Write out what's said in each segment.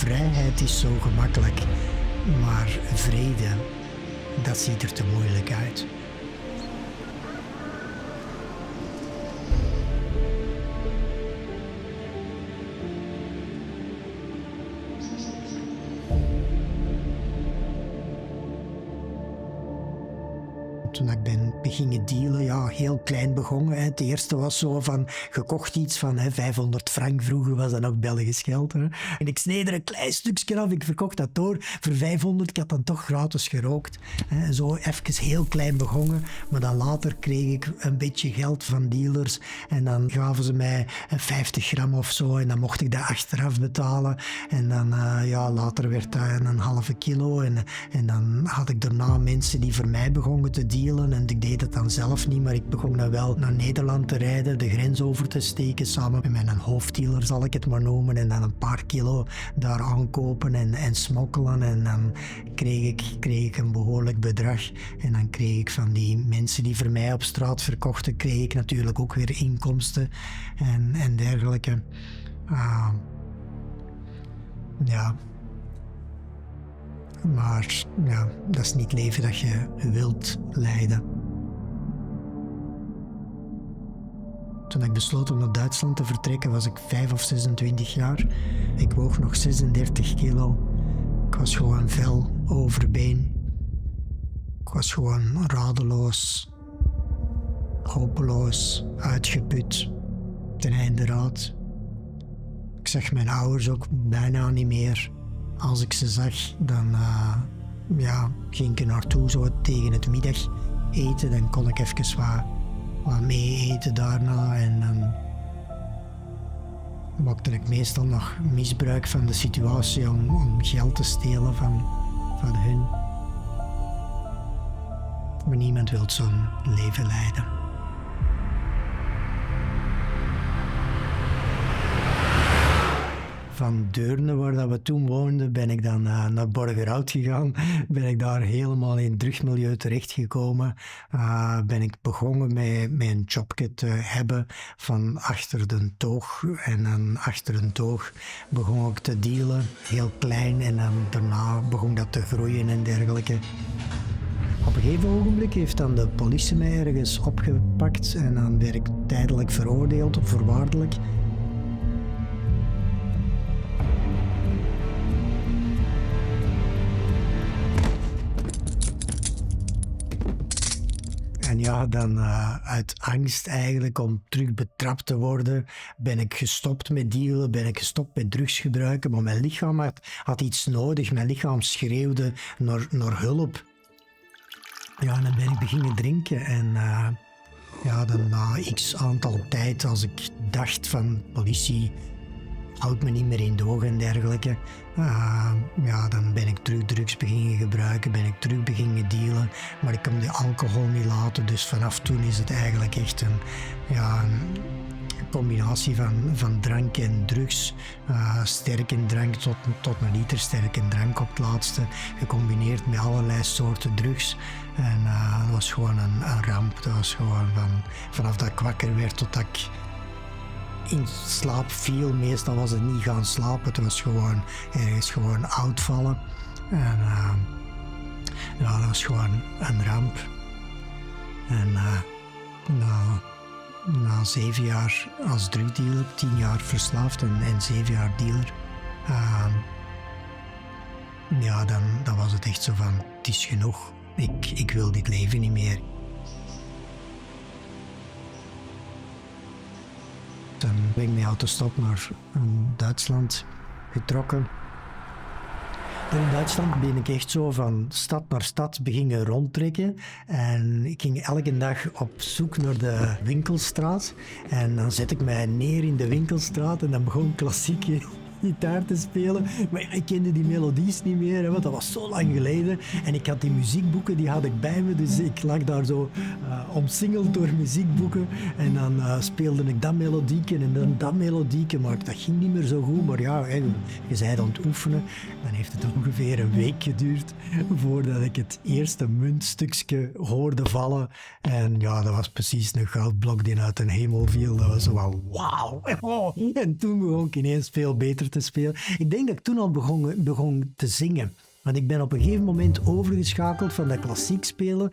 vrijheid is zo gemakkelijk, maar vrede, dat ziet er te moeilijk uit. Toen ik ben beginnen dealen, ja, heel klein begonnen. Het eerste was zo van, gekocht iets van 500 frank, vroeger was dat nog Belgisch geld. Hè. En ik sneed er een klein stukje af, ik verkocht dat door voor 500, ik had dan toch gratis gerookt. Hè. Zo even heel klein begonnen, maar dan later kreeg ik een beetje geld van dealers en dan gaven ze mij 50 gram of zo en dan mocht ik dat achteraf betalen. En dan later werd dat een halve kilo en dan had ik daarna mensen die voor mij begonnen te dealen. En ik deed het dan zelf niet, maar ik begon dan wel naar Nederland te rijden, de grens over te steken, samen met mijn hoofddealer, zal ik het maar noemen, en dan een paar kilo daar aankopen en smokkelen. En dan kreeg ik een behoorlijk bedrag. En dan kreeg ik van die mensen die voor mij op straat verkochten, kreeg ik natuurlijk ook weer inkomsten en dergelijke. Maar ja, dat is niet het leven dat je wilt leiden. Toen ik besloot om naar Duitsland te vertrekken was ik 5 of 26 jaar. Ik woog nog 36 kilo. Ik was gewoon vel overbeen. Ik was gewoon radeloos, hopeloos, uitgeput, ten einde raad. Ik zag mijn ouders ook bijna niet meer. Als ik ze zag, dan ging ik er naartoe zo tegen het middageten. Dan kon ik even wat mee eten daarna. En dan maakte ik meestal nog misbruik van de situatie om geld te stelen van hun. Maar niemand wil zo'n leven leiden. Van Deurne, waar dat we toen woonden, ben ik dan naar Borgerhout gegaan. Ben ik daar helemaal in het drugsmilieu terechtgekomen. Ben ik begonnen met een jobje te hebben van achter de toog. En dan achter de toog begon ik te dealen, heel klein. En dan daarna begon dat te groeien en dergelijke. Op een gegeven ogenblik heeft dan de politie mij ergens opgepakt. En dan werd ik tijdelijk veroordeeld, of voorwaardelijk. En ja, dan uit angst eigenlijk om terug betrapt te worden, ben ik gestopt met dealen, ben ik gestopt met drugs gebruiken. Maar mijn lichaam had iets nodig, mijn lichaam schreeuwde naar hulp. Ja, en dan ben ik beginnen drinken en dan na x aantal tijd, als ik dacht van politie houdt me niet meer in doog en dergelijke. Dan ben ik terug drugs beginnen gebruiken, ben ik terug beginnen dealen, maar ik kon de alcohol niet laten, dus vanaf toen is het eigenlijk echt een combinatie van drank en drugs, sterke drank tot een liter sterke drank op het laatste, gecombineerd met allerlei soorten drugs. En dat was gewoon een ramp, dat was gewoon vanaf dat ik wakker werd tot dat ik in slaap viel. Meestal was het niet gaan slapen, het was gewoon ergens uitvallen. En dat was gewoon een ramp. En na 7 jaar als drugdealer, 10 jaar verslaafd en 7 jaar dealer, dan was het echt zo van, het is genoeg, ik wil dit leven niet meer. Dan ben ik met autostop naar Duitsland getrokken. En in Duitsland ben ik echt zo van stad naar stad beginnen rondtrekken. En ik ging elke dag op zoek naar de winkelstraat. En dan zet ik mij neer in de winkelstraat en dan begon klassieke gitaar te spelen. Maar ja, ik kende die melodies niet meer, hè, want dat was zo lang geleden. En ik had die muziekboeken, die had ik bij me. Dus ik lag daar zo omsingeld door muziekboeken. En dan speelde ik dat melodieke en dan dat melodieke. Maar dat ging niet meer zo goed. Maar ja, je bent aan het oefenen. Dan heeft het ongeveer een week geduurd voordat ik het eerste muntstukje hoorde vallen. En ja, dat was precies een goudblok die uit de hemel viel. Dat was zo van wauw. En toen begon ik ineens veel beter orkester te spelen. Ik denk dat ik toen al begon te zingen. Want ik ben op een gegeven moment overgeschakeld van dat klassiek spelen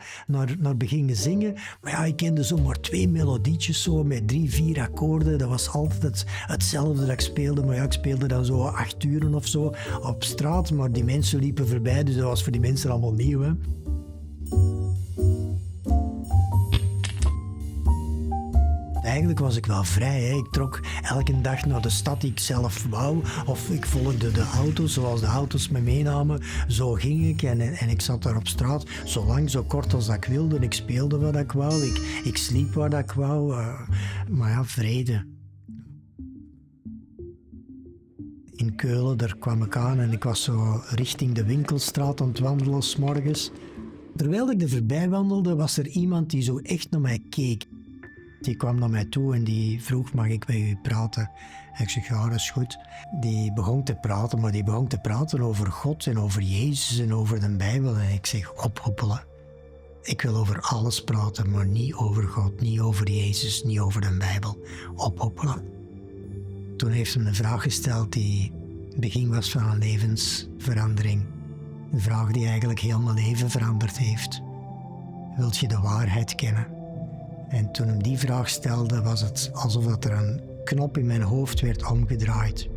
naar beginnen zingen. Maar ja, ik kende zomaar 2 melodietjes zo met 3, 4 akkoorden. Dat was altijd hetzelfde dat ik speelde. Maar ja, ik speelde dan zo 8 uren of zo op straat. Maar die mensen liepen voorbij, dus dat was voor die mensen allemaal nieuw, hè. Eigenlijk was ik wel vrij. Hè. Ik trok elke dag naar de stad die ik zelf wou. Of ik volgde de auto's zoals de auto's me meenamen. Zo ging ik en ik zat daar op straat. Zo lang, zo kort als dat ik wilde. Ik speelde wat ik wou. Ik sliep waar dat ik wou. Maar ja, vrede. In Keulen, daar kwam ik aan en ik was zo richting de Winkelstraat aan het wandelen 's morgens. Terwijl ik er voorbij wandelde, was er iemand die zo echt naar mij keek. Die kwam naar mij toe en die vroeg, mag ik met u praten? En ik zeg, ja, dat is goed. Die begon te praten, maar die begon te praten over God en over Jezus en over de Bijbel. En ik zeg, ophoppelen. Ik wil over alles praten, maar niet over God, niet over Jezus, niet over de Bijbel. Ophoppelen. Toen heeft ze me een vraag gesteld die het begin was van een levensverandering. Een vraag die eigenlijk heel mijn leven veranderd heeft. Wilt je de waarheid kennen? En toen hem die vraag stelde, was het alsof er een knop in mijn hoofd werd omgedraaid.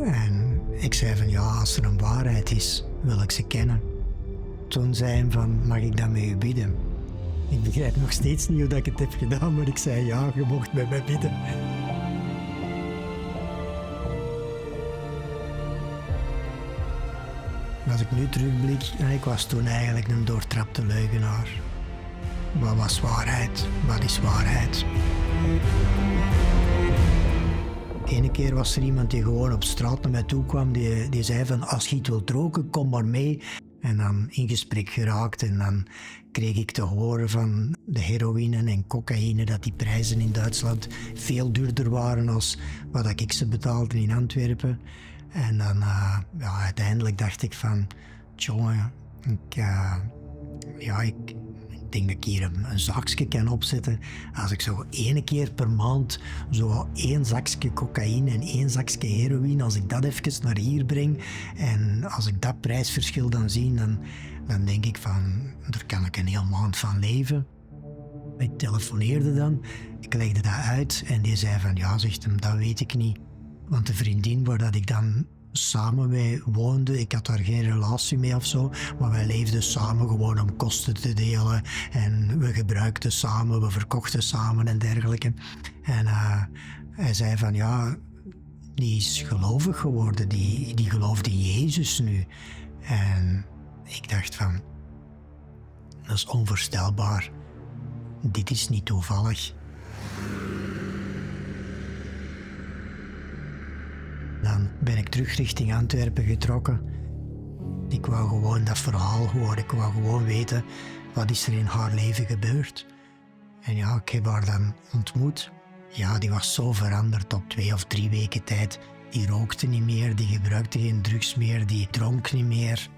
En ik zei van ja, als er een waarheid is, wil ik ze kennen. Toen zei hij van, mag ik dan met u bidden? Ik begrijp nog steeds niet hoe dat ik het heb gedaan, maar ik zei ja, je mocht met mij bidden. Als ik nu terugblik, ik was toen eigenlijk een doortrapte leugenaar. Wat was waarheid? Wat is waarheid? Ene keer was er iemand die gewoon op straat naar mij toe kwam, die zei van als je iets wilt roken, kom maar mee. En dan in gesprek geraakt en dan kreeg ik te horen van de heroïne en cocaïne dat die prijzen in Duitsland veel duurder waren als wat ik ze betaalde in Antwerpen. En dan uiteindelijk dacht ik van, jongen, ik denk dat ik hier een zakje kan opzetten. Als ik zo 1 keer per maand zo 1 zakje cocaïne en 1 zakje heroïne, als ik dat even naar hier breng en als ik dat prijsverschil dan zie, dan denk ik van, daar kan ik een heel maand van leven. Ik telefoneerde dan, ik legde dat uit en die zei van, ja, zegt hem, dat weet ik niet. Want de vriendin waar dat ik dan samen mee woonde, ik had daar geen relatie mee of zo, maar wij leefden samen gewoon om kosten te delen en we gebruikten samen, we verkochten samen en dergelijke. En hij zei van ja, die is gelovig geworden, die gelooft in Jezus nu. En ik dacht van, dat is onvoorstelbaar, dit is niet toevallig. Dan ben ik terug richting Antwerpen getrokken. Ik wou gewoon dat verhaal horen. Ik wou gewoon weten, wat is er in haar leven gebeurd? En ja, ik heb haar dan ontmoet. Ja, die was zo veranderd op 2 of 3 weken tijd. Die rookte niet meer, die gebruikte geen drugs meer, die dronk niet meer.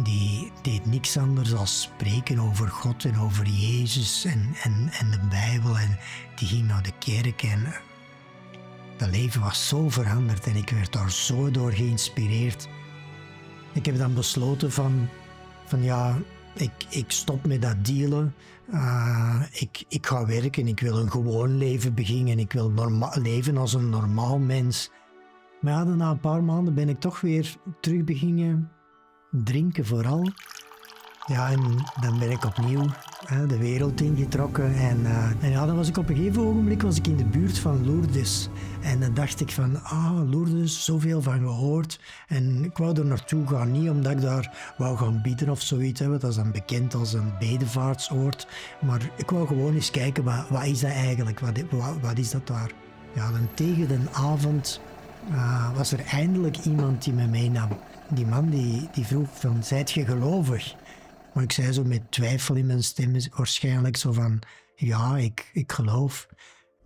Die deed niks anders dan spreken over God en over Jezus en de Bijbel. En die ging naar de kerk en dat leven was zo veranderd en ik werd daar zo door geïnspireerd. Ik heb dan besloten van ja, ik stop met dat dealen. Ik ga werken, ik wil een gewoon leven beginnen. Ik wil leven als een normaal mens. Maar ja, na een paar maanden ben ik toch weer terug beginnen drinken vooral. Ja, en dan ben ik opnieuw de wereld ingetrokken. En ja, dan was ik op een gegeven ogenblik in de buurt van Lourdes. En dan dacht ik van, Lourdes, zoveel van gehoord. En ik wou er naartoe gaan, niet omdat ik daar wou gaan bidden of zoiets. Want dat is dan bekend als een bedevaartsoord. Maar ik wou gewoon eens kijken, wat is dat eigenlijk? Wat is dat daar? Ja, dan tegen de avond was er eindelijk iemand die me meenam. Die man die vroeg van, zijt je gelovig? Maar ik zei zo met twijfel in mijn stem, waarschijnlijk zo van, ja, ik geloof.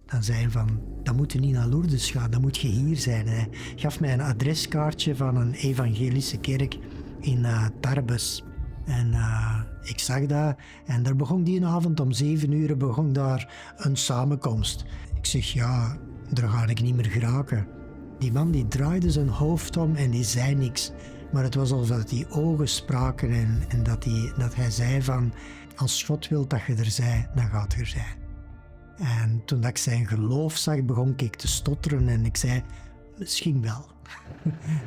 Dan zei hij van, dan moet je niet naar Lourdes gaan, dan moet je hier zijn. Hij gaf mij een adreskaartje van een evangelische kerk in Tarbes. En ik zag dat en daar begon die avond om 7 uur begon daar een samenkomst. Ik zeg, ja, daar ga ik niet meer geraken. Die man die draaide zijn hoofd om en die zei niks. Maar het was alsof die ogen spraken en dat hij zei van... Als God wil dat je er zij, dan gaat je er zijn. En toen ik zijn geloof zag, begon ik te stotteren en ik zei... Misschien wel.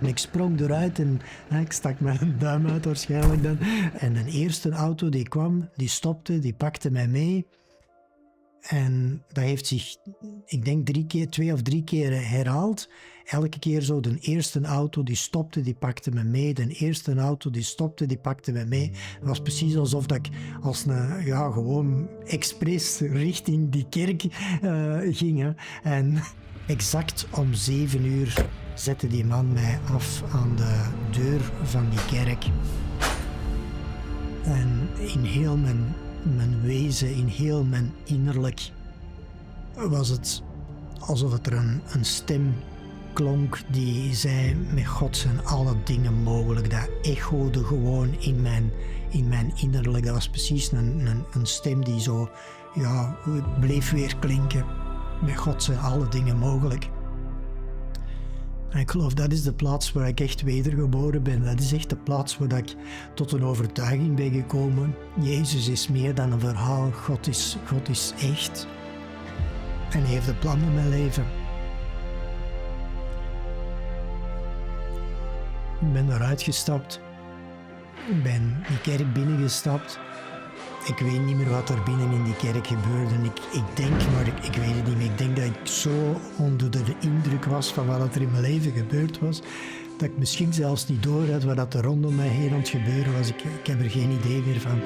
En ik sprong eruit en ik stak mijn duim uit waarschijnlijk dan. En de eerste auto die kwam, die stopte, die pakte mij mee. En dat heeft zich, ik denk 2 of 3 keer herhaald. Elke keer zo, de eerste auto die stopte, die pakte me mee. De eerste auto die stopte, die pakte me mee. Het was precies alsof dat ik als gewoon expres richting die kerk ging. Hè. En exact om 7 uur zette die man mij af aan de deur van die kerk. En in heel mijn wezen, in heel mijn innerlijk, was het alsof het er een stem klonk die zei, met God zijn alle dingen mogelijk. Dat echode gewoon in mijn innerlijk. Dat was precies een stem die zo, het bleef weer klinken. Met God zijn alle dingen mogelijk. En ik geloof dat is de plaats waar ik echt wedergeboren ben. Dat is echt de plaats waar ik tot een overtuiging ben gekomen. Jezus is meer dan een verhaal. God is echt. En hij heeft een plan in mijn leven. Ik ben eruit gestapt. Ik ben die kerk binnengestapt. Ik weet niet meer wat er binnen in die kerk gebeurde. Ik denk, maar ik weet het niet meer. Ik denk dat ik zo onder de indruk was van wat er in mijn leven gebeurd was, dat ik misschien zelfs niet door had wat er rondom mij heen aan het gebeuren was. Ik heb er geen idee meer van.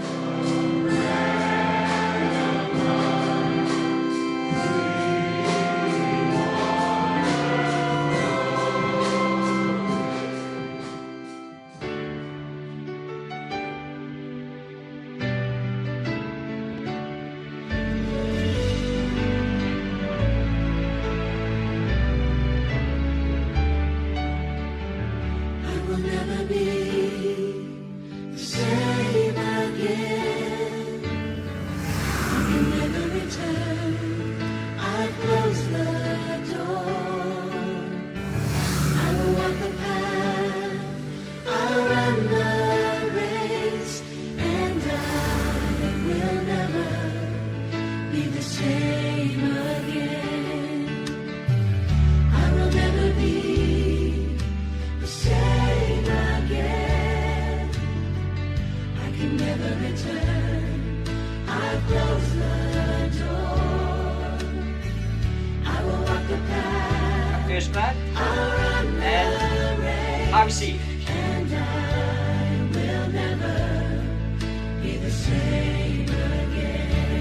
Gelukspraat. En actie.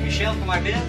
Michel, kom maar binnen.